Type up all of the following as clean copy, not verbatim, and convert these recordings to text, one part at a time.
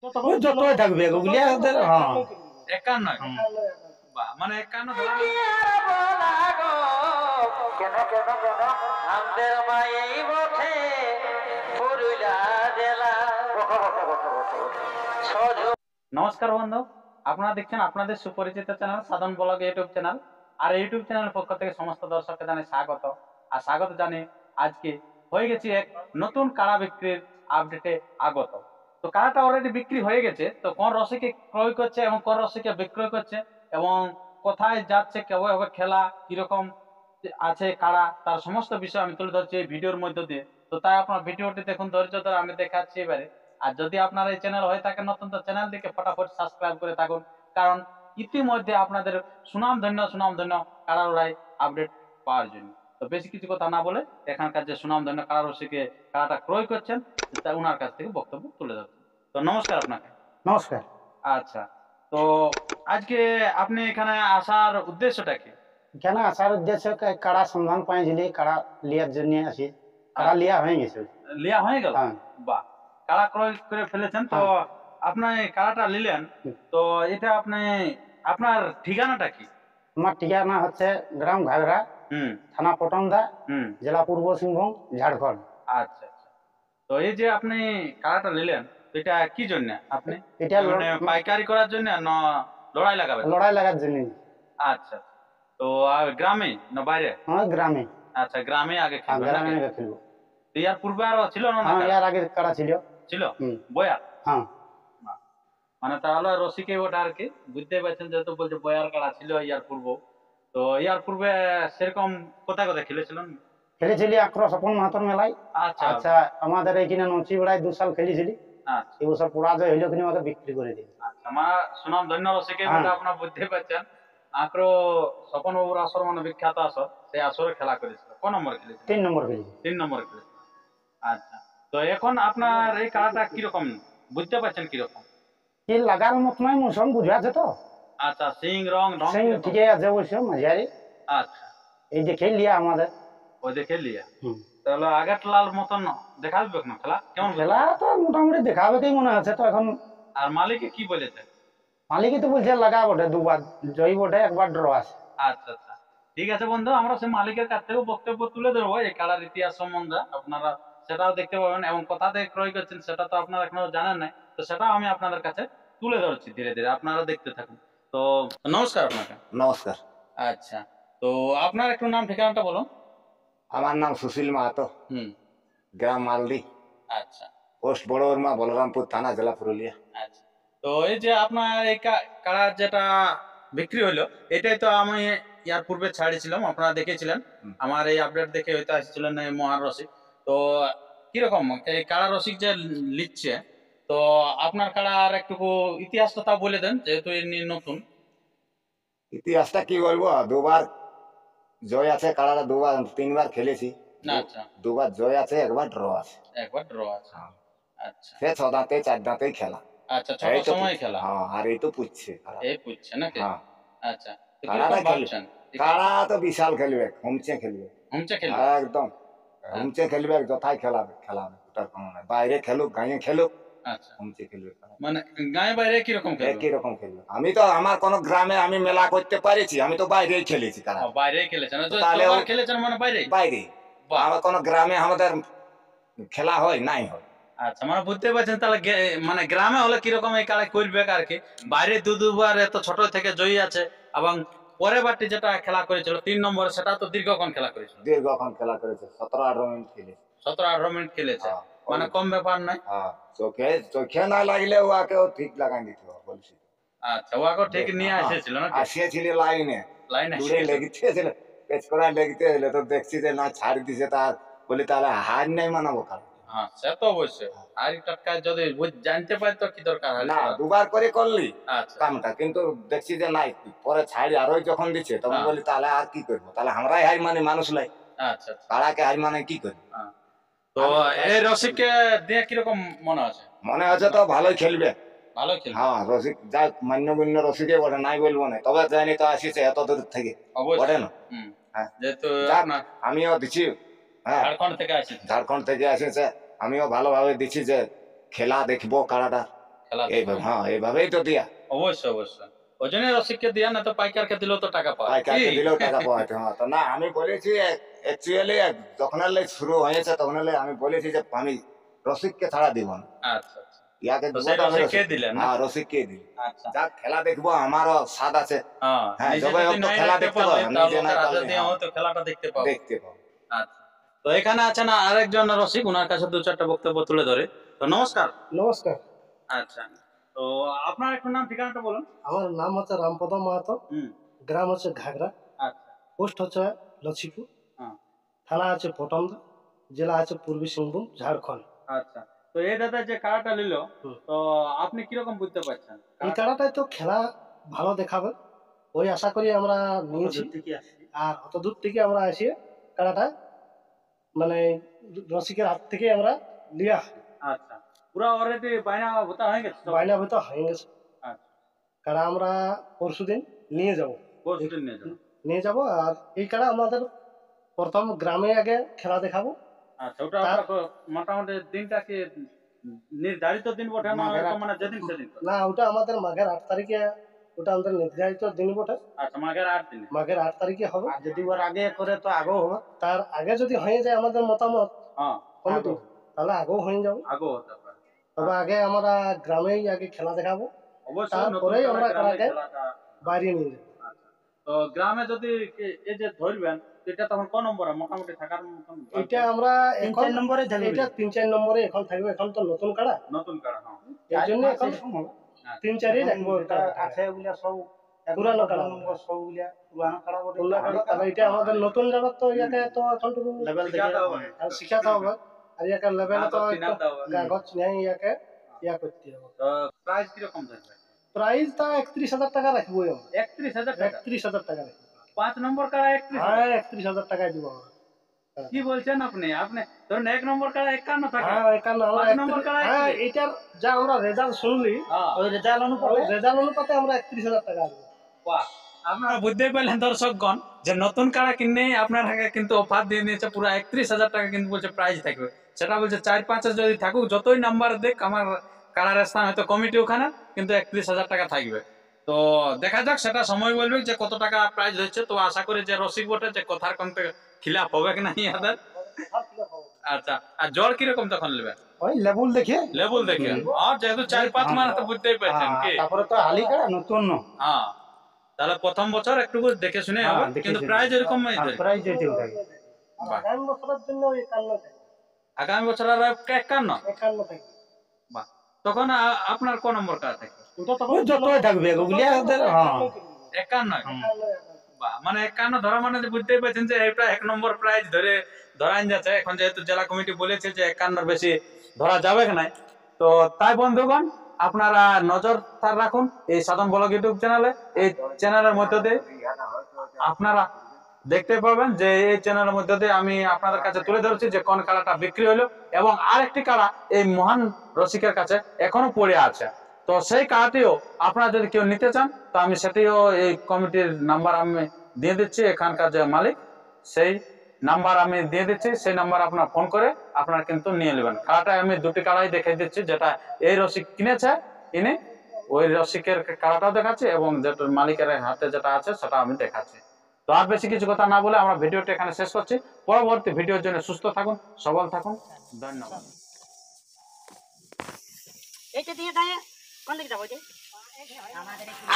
ওই যতই থাকবে ওগুলিয়া ওদের হ্যাঁ 51 বাহ, মানে 51 ধরা কেন কেন কেন আমাদের মায়েই বটে পুরুলিয়া জেলা নমস্কার বন্ধু, আপনারা দেখছেন আপনাদের সুপরিচিত চ্যানেল সাধন ব্লগ ইউটিউব চ্যানেল। আর ইউটিউব চ্যানেলের পক্ষ থেকে সমস্ত দর্শককে জানাই স্বাগত। আর স্বাগত জানিয়ে আজকে হয়ে গেছি এক নতুন কাড়া বিক্রির আপডেটে আগত। তো কাড়াটা অলরেডি বিক্রি হয়ে গেছে, তো কোন রসিকে ক্রয় করছে এবং কোন রসিকে বিক্রয় করছে এবং কোথায় যাচ্ছে, কেভাবে খেলা, কিরকম আছে কাড়া, তার সমস্ত বিষয় আমি তুলে ধরছি এই ভিডিওর মধ্য দিয়ে। তো তাই আপনার ভিডিওটি দেখুন ধৈর্য ধরে, আমি দেখাচ্ছি এবারে। আর যদি আপনার এই চ্যানেল হয়ে থাকে নতুন, তো চ্যানেলটিকে ফটাফট সাবস্ক্রাইব করে থাকুন, কারণ ইতিমধ্যে আপনাদের সুনামধন্য কাড়া লড়াই আপডেট পাওয়ার জন্য। তো বেশি কিছু কথা না বলে এখানকার যে সুনামধন্য কাড়া রসিকে কাড়াটা ক্রয় করছেন তা ওনার কাছ থেকে বক্তব্য তুলে ধরছেন। তো নমস্কার আপনাকে। নমস্কার। আচ্ছা, তো আজকে আপনি এখানে আসার উদ্দেশ্যটা কি? এখানে আসার উদ্দেশ্য কাড়া সন্ধান পাইছিলি, কাড়া লিয়ার জন্য আসি। কাড়া লিয়া হয়ে গেছে। লিয়া হয়ে গেল? হ্যাঁ বাহ, কাড়া ক্রয় করে ফেলেছেন তো। হ্যাঁ। আপনি কাড়াটা নিলেন, তো এটা আপনি আপনার ঠিকানাটা কি? আমার ঠিকানা হচ্ছে গ্রাম ঘাগরা, হুম থানা পটমদা, হুম। জেলা পূর্ব সিংভূম, ঝাড়খণ্ড। আচ্ছা আচ্ছা, তো এই যে আপনি কাড়াটা নিলেন, এটা কি জন্য আপনি? এটা মানে পাইকারি করার জন্য না লড়াই লাগাবেন? লড়াই লাগার জন্য। আচ্ছা, তো আর গ্রামে না বাইরে? হ্যাঁ গ্রামে। আচ্ছা, গ্রামে আগে হ্যাঁ খেলবেন গ্রামে নাকি? আগে খেলবো। তো ইয়ার পূর্বে আরো ছিল না হ্যাঁ কাড়া? এর আগে কাড়া ছিল। ছিল হুম। বয়ার? হ্যাঁ বাহ, মানে তাহলে রসিকে ওটা আর কি বুঝতে পারছেন, যেহেতু বলছে বয়ার কাড়া ছিল ইয়ার পূর্ব। তো ইয়ার পূর্বে সেরকম কোথায় কোথায় খেলেছিলেন? খেলেছিলি আক্রো স্বপন মাহাতর মেলায়। আচ্ছা আচ্ছা আমাদের এইখানে নচি বেড়ায় 2 সাল খেলেছিলি। আচ্ছা এই বছর পরাজয় হইলো, কিন্তু আমাকে বিক্রি করে দিল। আচ্ছা, আমার সুনাম ধন্য রসিকে হ্যাঁ। ওটা আপনার বুঝতে পারছেন। আক্রো স্বপন বাবুর আসর, মানে বিখ্যাত আসর, সেই আসরে খেলা করেছিল। কোন নম্বর খেলেছিল? 3 নম্বর খেলেছি। 3 নম্বর খেলেছিল। আচ্ছা, তো এখন আপনার এই খেলাটা কিরকম বুঝতে পারছেন কিরকম? কি লাগার মত নয়, মৌসুম বুঝে আছে তো। আচ্ছা, সিং রং ঢং সেই কিরকম? ঠিকই আছে অবশ্য মাঝারি। আচ্ছা, এই যে খেলিয়া আমাদের। ওই দেখে লিয়া। হুম। তাহলে আগের লাল মতন দেখা যাবে না খেলা? কেমন খেলা তো মোটামুটি দেখাবে কি মনে আছে তো এখন। আর মালিকে কি বলেছে? মালিকই তো বলছে লাগা বটে, 2 বার জয়ী বটে, 1 বার ড্র আছে। আচ্ছা আচ্ছা, ঠিক আছে বন্ধু, আমরা সেই মালিকের কাছ থেকেও বক্তব্য তুলে ধরবো এই খেলার ইতিহাস সম্বন্ধে। আপনারা সেটাও দেখতে পাবেন এবং কোথা থেকে ক্রয় করছেন সেটা তো আপনারা এখনো জানেন নাই, তো সেটাও আমি আপনাদের কাছে তুলে ধরছি ধীরে ধীরে, আপনারা দেখতে থাকুন। তো নমস্কার আপনাকে। নমস্কার। আচ্ছা, তো আপনার একটু নাম ঠিকানাটা বলুন। আমার নাম সুশীল মাহাতো, হুম। গ্রাম মালদি, আচ্ছা পোস্ট বড়বর্মা, বলরামপুর থানা, জেলা পুরুলিয়া। আচ্ছা, তো এই যে আপনার এই কাড়া যেটা বিক্রি হলো, এটাই তো আমি ইয়ার পূর্বে ছাড়িয়েছিলাম, আপনারা দেখেছিলেন। আমার এই আপডেট দেখে হয়তো আসছিলেন এই মহান রসিক। তো কিরকম এই কাড়া রসিক যে লিখছে, তো আপনার কাড়ার একটুকু ইতিহাসটা তাও বলে দেন, যেহেতু এমনি নতুন। ইতিহাসটা কি বলবো, 2 বার জয় আছে কাড়াটা, 3বার খেলেছি। আচ্ছা, 2বার জয় আছে, 1বার ড্র আছে। একবার ড্র আছে। হ্যাঁ। আচ্ছা সে 6 দাঁতে 4 দাঁতেই খেলা। আচ্ছা, ছোট এই তো সময় খেলা। হ্যাঁ, আর এই তো পুচ্ছে কাড়া। এই পুচ্ছে নাকি? হ্যাঁ, আচ্ছা, তো কাড়াটা কিরকম খেলবে, ভাবছেন? কাড়া তো বিশাল খেলবে, হুমচে খেলবে। হুমচে খেলবে? একদম হুমচে খেলবে, যথাই খেলাবে খেলাবে, ওটার কোনো নাই। বাইরে খেলুক গাঁয়ে খেলুক, আচ্ছা, হুমচে খেলবে। মানে গায়ে বাইরে কিরকম খেলবে? একই রকম খেলবে। আমি তো আমার কোন গ্রামে আমি মেলা করতে পারিছি, আমি তো বাইরেই খেলেছি কারা। বাইরেই খেলেছেন? তাহলে যতবার খেলেছেন মানে বাইরে? বাইরে বাহ। আমার কোন গ্রামে আমাদের খেলা হয় নাই হয়। আচ্ছা, মানে বুঝতে পারছেন তাহলে মানে গ্রামে হলে কিরকম এই কালে করবে আর কি। বাইরে দুবার এত ছোট থেকে জয়ী আছে, এবং পরের বারটি যেটা খেলা করেছিল 3 নম্বরে, সেটা তো দীর্ঘক্ষণ খেলা করেছিল। দীর্ঘক্ষণ খেলা করেছে, 17-18 মিনিট খেলেছে। 17-18 মিনিট খেলেছে, হ্যাঁ, মানে কম ব্যাপার নাই। হ্যাঁ, চোখে চোখে না লাগলে ওকেও ঠিক লাগাই দিতে হবে বলছি। আচ্ছা, ওকে ঠিক নিয়ে এসেছিল নাকি? আসিয়েছিল লাইনে, লাইনে দূরে লেগেছিল, পেচ করা লেগেতে এলে তো দেখছি যে না ছাড় দিছে, তার বলি তাহলে হার নাই মানাবো কারণ। হ্যাঁ, সে তো অবশ্যই। আর টাটকা যদি জানতে পারি তো কি দরকার না, 2বার করে করলি আচ্ছা কামটা, কিন্তু দেখছি যে নাই, পরে ছাড়ি আরো যখন দিচ্ছে তখন বলি তাহলে আর কি করবো, তাহলে আমরাই হাই মানে মানুষ লাই, আচ্ছা আচ্ছা। তারাকে হাই মানে কি করবো। তো এই রসিককে দিয়ে কিরকম মনে আছে? মনে হচ্ছে তো ভালোই খেলবে। ভালো খেলবে? হ্যাঁ, রসিক যা মান্যগণ্য রসিকে বটে, নাই বলবো না, তবে জানি তো আসিছে এত দূর থেকে বটে না। হ্যাঁ, যেহেতু যাক, আমিও দিচ্ছি। হ্যাঁ, ঝাড়খণ্ড থেকে আসিছে। ঝাড়খণ্ড থেকে আসিছে, আমিও ভালোভাবে দিচ্ছি যে খেলা দেখবো কারাটা। খেলা এইভাবে, হ্যাঁ এইভাবেই তো দিয়া অবশ্যই অবশ্যই ওই জন্য রসিককে দিয়া, না তো পাইকারকে দিলেও তো টাকা পায় পাইকারকে দিলেও টাকা পাওয়া যেত। হ্যাঁ, তো না আমি বলেছি অ্যাকচুয়ালি যখন শুরু হয়েছে তখন আমি বলেছি যে আমি রসিককে ছাড়া দিব না, আচ্ছা আচ্ছা। ইয়াকে তো দিব সেই তো আমি রসিককে রসিক, দিলেন না? হ্যাঁ রসিককে দিই। আচ্ছা যা খেলা দেখবো আমারও স্বাদ আছে। হ্যাঁ, হ্যাঁ, নিজে যবে যদি হোক তো নাই খেলা দেখতে দেখতে পারলে পাবো, তাহলে নিজে নাই ওকে হাতে পারলে দিয়ে হ্যাঁ, হয়তো খেলাটা দেখতে পাবো। দেখতে পাবো। আচ্ছা, তো এখানে আছেন আরেকজন রসিক, ওনার কাছে দু চারটা বক্তব্য তুলে ধরে। তো নমস্কার। নমস্কার, আচ্ছা, তো আপনার একটু নাম ঠিকানাটা বলুন। আমার নাম হচ্ছে রামপদ মাহাতো, হুম। গ্রাম হচ্ছে ঘাগরা, আচ্ছা। পোস্ট হচ্ছে লছিপুর, হ্যাঁ। থানা আছে পটমদা, জেলা আছে পূর্বী সিংভূম, ঝাড়খণ্ড। আচ্ছা, তো এই দাদা যে কাড়াটা নিল, হুম। তো আপনি কিরকম বুঝতে পারছেন? এই কাড়াটায় তো খেলা ভালো দেখাবে, ওই আশা করি আমরা নিয়েছি। আর অত দূর থেকে আমরা এসে কাড়াটা মানে রসিকের হাত থেকে আমরা লিয়া আচ্ছা, পুরো অলরেডি বাইনা ভোতা হয়ে গেছে তো? বাইনা হয়তো হয়ে গেছে। আচ্ছা, কাড়া আমরা পরশুদিন নিয়ে যাব, পরশুদিন নিয়ে যাবো। নিয়ে যাব। আর এই কাড়া আমাদের প্রথম গ্রামে আগে খেলা দেখাবো। আচ্ছা, ওটা মোটামুটি দিনটা কি নির্ধারিত দিন বটে না, হয়তো মানে যেদিন সেদিন? না, ওটা আমাদের মাঘের 8 তারিখে, ওটা আমাদের নির্ধারিত দিন বটে। আচ্ছা, মাঘের 8 দিনে। মাঘের 8 তারিখে হবে। আর যদি ওর আগে করে তো আগেও হবে। তার আগে যদি হয়ে যায় আমাদের মতামত হ্যাঁ, কমিটি, তাহলে আগেও হয়ে যাবে। আগেও হতে পারে। তবে আগে আমরা গ্রামেই আগে খেলা দেখাবো, অবশ্যই নতুন তারপরেই আমরা গ্রামে কাড়াকে খেলাটা। বাইরে নিয়ে যাবো। আচ্ছা, তো গ্রামে যদি এই যে ধরবেন, এটা তখন কোন নম্বরে মোটামুটি থাকার মতন? এটা আমরা তিন এখন চার নম্বরে থাকবে। এটা 3-4 নম্বরে এখন থাকবে, এখন তো নতুন কাড়া, নতুন কাড়া। হ্যাঁ, এই জন্য এখন 3-4ই রাখবো। আছে ওগুলা সব পুরানো কাড়া, নম্বর সব ওগুলা পুরানো কাড়া বটে। পুরনো কাড়া। তাহলে এটা আমাদের নতুন জায়গা, তো ইয়াকে তো এখন টুকু লেভেল শিখাতে হবে। আর শিখাতে হবে। আর ইয়াকে লেভেলে তো কাগজ চিনাতে হবে। কাগজ নেই, ইয়াকে ইয়া করতে হবে। তো প্রাইস কিরকম থাকবে? প্রাইসটা 31,000 টাকা রাখবো আমরা। 31,000 টাকা? 31,000 টাকা রাখবো। 5 নম্বর কাড়া 31,000? হ্যাঁ, 31,000 টাকায় দিব আমরা। কি বলছেন আপনি? আপনি ধরুন 1 নম্বর কাড়া 51 টাকা। হ্যাঁ, এখানে আমরা 5 নম্বর কাড়া হ্যাঁ, এটার যা আমরা রেজাল্ট শুনলি, হ্যাঁ, ওই রেজাল্ট অনুপাতে রেজাল্ট অনুপাতে আমরা 31,000 টাকা দিব। বাহ! আপনারা বুঝতেই পারলেন দর্শকগণ, যে নতুন কাড়া কিনে আপনারা কিন্তু অফার দিয়ে দিয়েছে পুরো 31,000 টাকা, কিন্তু বলছে প্রাইজ থাকবে। সেটা বলছে 4-5 যদি থাকুক, যতই নাম্বার দেখ আমার কাড়ার স্থান হয়তো কমিটি ওখানে, কিন্তু 31,000 টাকা থাকবে। তো দেখা যাক, সেটা সময় বলবে যে কত টাকা প্রাইজ হচ্ছে। তো আশা করি যে রসিক বটে, যে কথার কমতে খিলাফ হবে কি না ইয়াদের। আচ্ছা, আর জল কিরকম তখন নেবেন? ওই লেবুল দেখে লেবুল দেখে। আর যেহেতু 4-5 মানে তো বুঝতেই পারছেন কি। তারপরে তো হালি কাড়া নতুন হ্যাঁ, তাহলে প্রথম বছর একটু দেখে শুনে হবে, দেখে কিন্তু শুনে। প্রাইজ এরকম প্রাইস এটাও থাকে। আর আগামী বছরের জন্য 51 থাকবে। আগামী বছর আর 51। 51 থাকবে। বাহ! তখন আপনার কোন নম্বর কার্ড থাকবে? ওটা তখন ওই যতই থাকবে ওগুলা ওদের, হ্যাঁ 51। বাহ, মানে 51 ধরা মানে যে বুঝতেই পারছেন যে এটা 1 নম্বর প্রাইজ ধরে ধরান যাচ্ছে। এখন যেহেতু জেলা কমিটি বলেছে যে 51 বেশি ধরা যাবে না, তো তাই বন্ধুগণ আপনারা নজর রাখুন এই সাধন ব্লগ ইউটিউব চ্যানেলে। এই চ্যানেলের মধ্যে দিয়ে আপনারা দেখতে পাবেন যে এই চ্যানেলের মধ্যে দিয়ে আমি আপনাদের কাছে তুলে ধরছি যে কোন কাড়াটা বিক্রি হলো, এবং আরেকটি কাড়া এই মহান রসিকের কাছে এখনো পড়ে আছে। তো সেই কাড়াটিও আপনারা যদি কেউ নিতে চান, তো আমি সেটিও এই কমিটির নাম্বার আমি দিয়ে দিচ্ছি, এখানকার যে মালিক সেই নাম্বার আমি দিয়ে দিচ্ছি, সেই নাম্বার আপনার ফোন করে আপনারা কিন্তু নিয়ে নেবেন। কাড়াটা আমি দুটি কাড়াই দেখে দিচ্ছি, যেটা এই রসিক কিনেছে ইনি ওই রসিকের কাড়াটাও দেখাচ্ছি, এবং যেটা মালিকের হাতে যেটা আছে সেটা আমি দেখাচ্ছি। তো আর বেশি কিছু কথা না বলে আমরা ভিডিওটি এখানে শেষ করছি। পরবর্তী ভিডিওর জন্য সুস্থ থাকুন, সবল থাকুন, ধন্যবাদ। এইটা দিয়ে দাঁড়িয়ে কোন দিকে যাবো?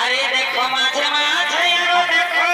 আরে দেখো মাঝে মাঝে আরো দেখো